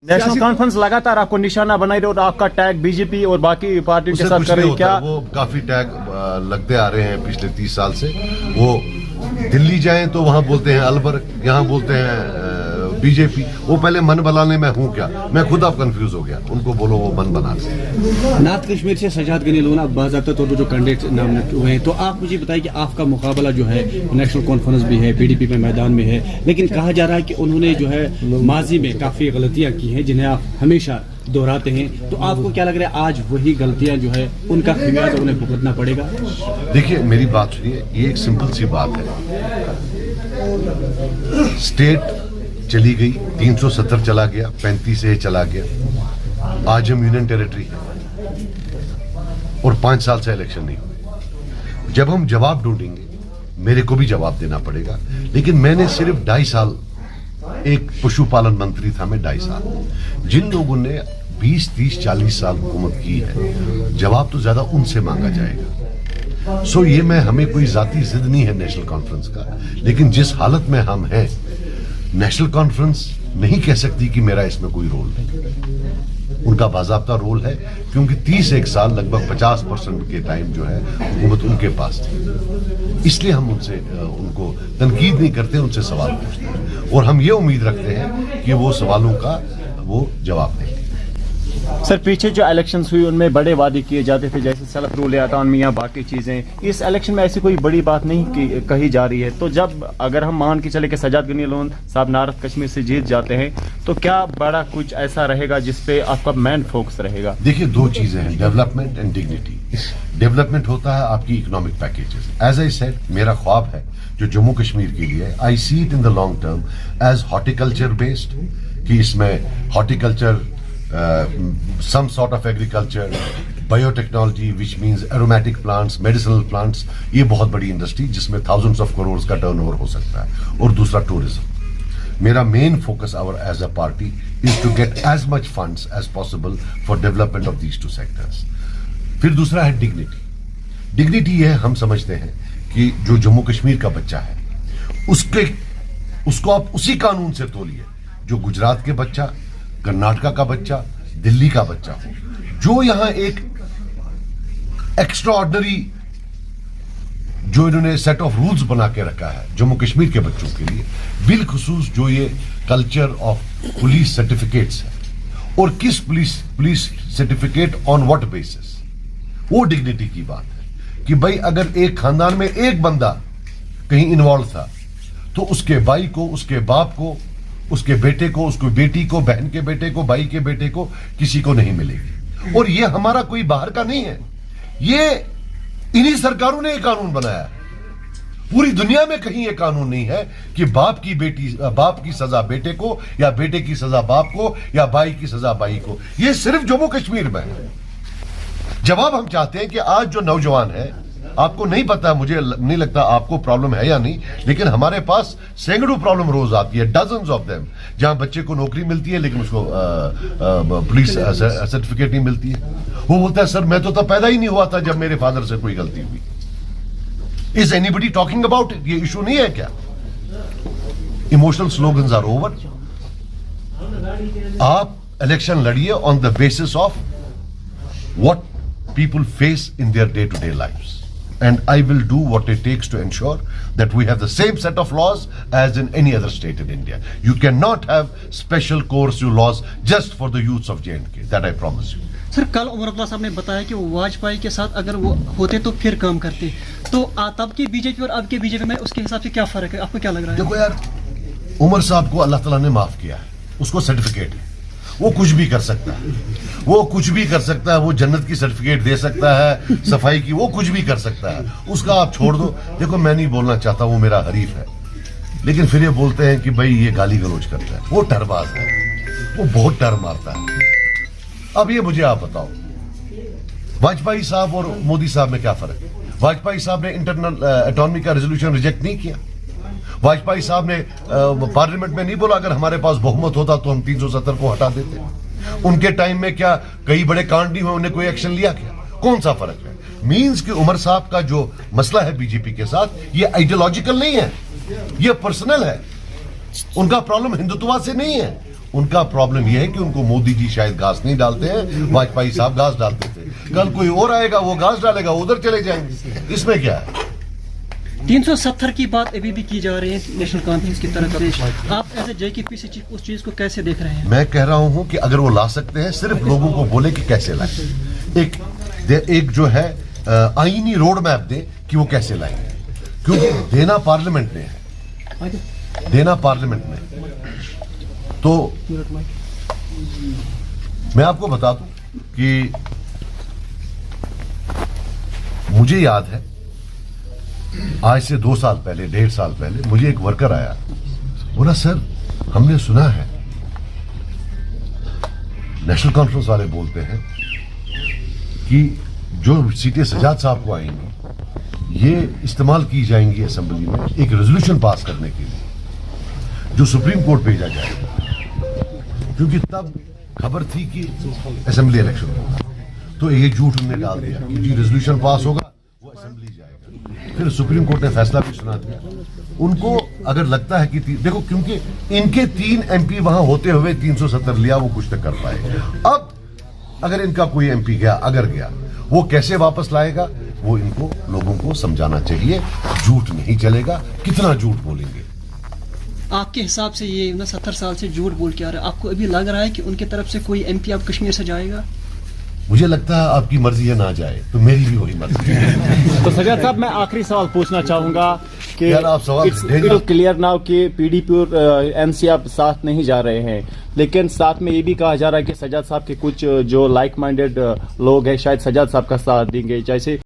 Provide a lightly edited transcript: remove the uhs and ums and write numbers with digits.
National conference लगातार आपको निशाना बनाई रही और आपका टैग बीजेपी और बाकी पार्टियों के साथ कर रही है क्या? वो काफी टैग लगते आ रहे हैं पिछले 30 साल से। वो दिल्ली जाएं तो वहां बोलते हैं अलबर, यहाँ बोलते हैं बीजेपी। वो पहले मन बनाने में हूँ क्या, मैं खुद अब कंफ्यूज हो गया। उनको बोलो वो मन बना से। नॉर्थ कश्मीर से सजाद गनी लोना बाज़ाब्ता तौर पर जो कैंडिडेट नामिनेट हुए हैं, तो आप मुझे बताइए कि आपका मुकाबला जो है नेशनल कॉन्फ्रेंस भी है, पीडीपी में मैदान में है, लेकिन कहा जा रहा है कि उन्होंने जो है माजी में काफ़ी गलतियां की हैं जिन्हें आप हमेशा दोहराते हैं। तो आपको क्या लग रहा है आज वही गलतियां जो है उनका खमियाजा उन्हें भुगतना पड़ेगा? देखिए मेरी बात सुनिए, ये एक सिंपल सी बात है। स्टेट चली गई, 370 चला गया, 35 चला गया। आज हम यूनियन टेरिटरी है और 5 साल से इलेक्शन नहीं हुए। जब हम जवाब ढूंढेंगे, मेरे को भी जवाब देना पड़ेगा। लेकिन मैंने सिर्फ 2.5 साल, एक पशुपालन मंत्री था मैं 2.5 साल। जिन लोगों ने 20, 30, 40 साल हुकूमत की है, जवाब तो ज्यादा उनसे मांगा जाएगा। सो ये हमें कोई जाती जिद नहीं है नेशनल कॉन्फ्रेंस का, लेकिन जिस हालत में हम हैं, नेशनल कॉन्फ्रेंस नहीं कह सकती कि मेरा इसमें कोई रोल नहीं। उनका बाज़ाब्ता रोल है, क्योंकि 31 साल लगभग 50% के टाइम जो है हुकूमत उनके पास थी। इसलिए हम उनसे उनको तनकीद नहीं करते, उनसे सवाल पूछते हैं और हम ये उम्मीद रखते हैं कि वो सवालों का वो जवाब देंगे। सर, पीछे जो इलेक्शंस हुई उनमें बड़े वादे किए जाते थे, जैसे सेल्फ रूल अटॉनमी या बाकी चीजें। इस इलेक्शन में ऐसी कोई बड़ी बात नहीं कही जा रही है। तो जब अगर हम मान के चले कि सजाद गनी लोन साहब नॉर्थ कश्मीर से जीत जाते हैं, तो क्या बड़ा कुछ ऐसा रहेगा जिसपे आपका मेन फोकस रहेगा? देखिए 2 चीजें हैं, डेवलपमेंट एंड डिग्निटी। डेवलपमेंट होता है आपकी economic packages. As I said, मेरा ख्वाब है जो जम्मू कश्मीर के लिए, I see it in the long term as horticulture based, कि इसमें horticulture, some sort of agriculture, biotechnology, which means aromatic plants, medicinal plants, ये बहुत बड़ी इंडस्ट्री जिसमें thousands of crores का टर्नओवर हो सकता है। और दूसरा टूरिज्म। मेरा main focus our as a party is to get as much funds as possible for development of these 2 sectors. फिर दूसरा है डिग्निटी। डिग्निटी ये हम समझते हैं कि जो जम्मू कश्मीर का बच्चा है, उसको आप उसी कानून से तोलिए जो गुजरात के बच्चा, कर्नाटका का बच्चा, दिल्ली का बच्चा हो, जो यहां एक एक्स्ट्रा ऑर्डिनरी जो इन्होंने सेट ऑफ रूल्स बना के रखा है जम्मू कश्मीर के बच्चों के लिए, बिलखुसूस जो ये कल्चर ऑफ पुलिस सर्टिफिकेट्स है, और किस police certificate on what basis, वो डिग्निटी की बात है कि भाई अगर एक खानदान में एक बंदा कहीं इन्वॉल्व था, तो उसके भाई को, उसके बाप को, उसके बेटे को, उसकी बेटी को, बहन के बेटे को, भाई के बेटे को, किसी को नहीं मिलेगी। और ये हमारा कोई बाहर का नहीं है, ये इन्हीं सरकारों ने ये कानून बनाया है। पूरी दुनिया में कहीं ये कानून नहीं है कि बाप की सजा बेटे को, या बेटे की सजा बाप को, या भाई की सजा भाई को। ये सिर्फ जम्मू कश्मीर में है। जवाब हम चाहते हैं कि आज जो नौजवान है, आपको नहीं पता, मुझे नहीं लगता आपको प्रॉब्लम है या नहीं, लेकिन हमारे पास सैकड़ों प्रॉब्लम रोज आती है, डजन्स ऑफ देम, जहां बच्चे को नौकरी मिलती है लेकिन उसको पुलिस सर्टिफिकेट नहीं मिलती है। वो बोलता है सर मैं तो तब पैदा ही नहीं हुआ था जब मेरे फादर से कोई गलती हुई। Is anybody talking about it? ये इशू नहीं है क्या? Emotional slogans are over. आप इलेक्शन लड़िए on the basis of what people face in their day-to-day lives, and I will do what it takes to ensure that we have the same set of laws as in any other state in India. You cannot have special coercive laws just for the youths of J&K, that I promise you. Sir, कल उमर अब्दुल्ला साहब ने बताया कि वो वाजपेयी के साथ अगर वो होते तो फिर काम करते, तो तब की बीजेपी और अब के बीजेपी में उसके हिसाब से क्या फर्क है, आपको क्या लग रहा है? देखो यार, उमर साहब को अल्लाह ताला ने माफ किया है, उसको सर्टिफिकेट है, वो कुछ भी कर सकता है, वो कुछ भी कर सकता है, वो जन्नत की सर्टिफिकेट दे सकता है, सफाई की, वो कुछ भी कर सकता है, उसका आप छोड़ दो। देखो मैं नहीं बोलना चाहता, वो मेरा हरीफ है, लेकिन फिर ये बोलते हैं कि भाई ये गाली गलौज करता है, वो टरबाज है, वो बहुत टर मारता है। अब ये मुझे आप बताओ, वाजपेयी साहब और मोदी साहब में क्या फर्क है? वाजपेयी साहब ने इंटरनल अटॉनमी का रेजोल्यूशन रिजेक्ट नहीं किया। वाजपेयी साहब ने पार्लियामेंट में नहीं बोला अगर हमारे पास बहुमत होता तो हम 370 को हटा देते। उनके टाइम में क्या कई बड़े कांड नहीं हुए, उन्हें कोई एक्शन लिया क्या? कौन सा फर्क है? मींस कि उमर साहब का जो मसला है बीजेपी के साथ, ये आइडियोलॉजिकल नहीं है, ये पर्सनल है। उनका प्रॉब्लम हिंदुत्व से नहीं है, उनका प्रॉब्लम यह है कि उनको मोदी जी शायद घास नहीं डालते हैं, वाजपेयी साहब घास डालते थे। कल कोई और आएगा, वो घास डालेगा, उधर चले जाएंगे। इसमें क्या है? 370 की बात अभी भी की जा रही है नेशनल कॉन्फ्रेंस की तरफ से। आप एज ए JKPC चीफ उस चीज को कैसे देख रहे हैं? मैं कह रहा हूं कि अगर वो ला सकते हैं, सिर्फ लोगों को बोले कि कैसे लाएं। एक जो है आईनी रोड मैप दे कि वो कैसे लाएंगे, क्योंकि देना पार्लियामेंट ने है, देना पार्लियामेंट ने। तो मैं आपको बता दूं कि मुझे याद है आज से 2 साल पहले, 1.5 साल पहले मुझे एक वर्कर आया, बोला सर हमने सुना है नेशनल कॉन्फ्रेंस वाले बोलते हैं कि जो सीटें सजाद साहब को आएंगी ये इस्तेमाल की जाएंगी असेंबली में एक रेजोल्यूशन पास करने के लिए, जो सुप्रीम कोर्ट भेजा जाएगा, क्योंकि तब खबर थी कि असेंबली इलेक्शन होगा। तो ये झूठ उन्होंने डाल दिया कि जी रेजोल्यूशन पास होगा, वो असेंबली जाएगा। फिर सुप्रीम कोर्ट ने फैसला भी सुना दिया। उनको अगर लगता है कि देखो, क्योंकि इनके 3 MP वहां होते हुए 370 लिया, वो कुछ तक कर पाए। अब अगर इनका कोई MP गया, अगर गया, वो कैसे वापस लाएगा, वो इनको लोगों को समझाना चाहिए। झूठ नहीं चलेगा, कितना झूठ बोलेंगे। आपके हिसाब से ये 70 साल से झूठ बोल के आ रहा है, आपको अभी लग रहा है कि उनकी तरफ से कोई MP अब कश्मीर से जाएगा? मुझे लगता है आपकी मर्जी है ना जाए, तो मेरी भी वही मर्जी है। तो सजाद साहब, मैं आखिरी सवाल पूछना चाहूंगा कि यार आप सवाल इट्स क्लियर नाउ कि PDP और NC आप साथ नहीं जा रहे हैं, लेकिन साथ में ये भी कहा जा रहा है कि सजाद साहब के कुछ जो लाइक माइंडेड लोग हैं शायद सजाद साहब का साथ देंगे, जैसे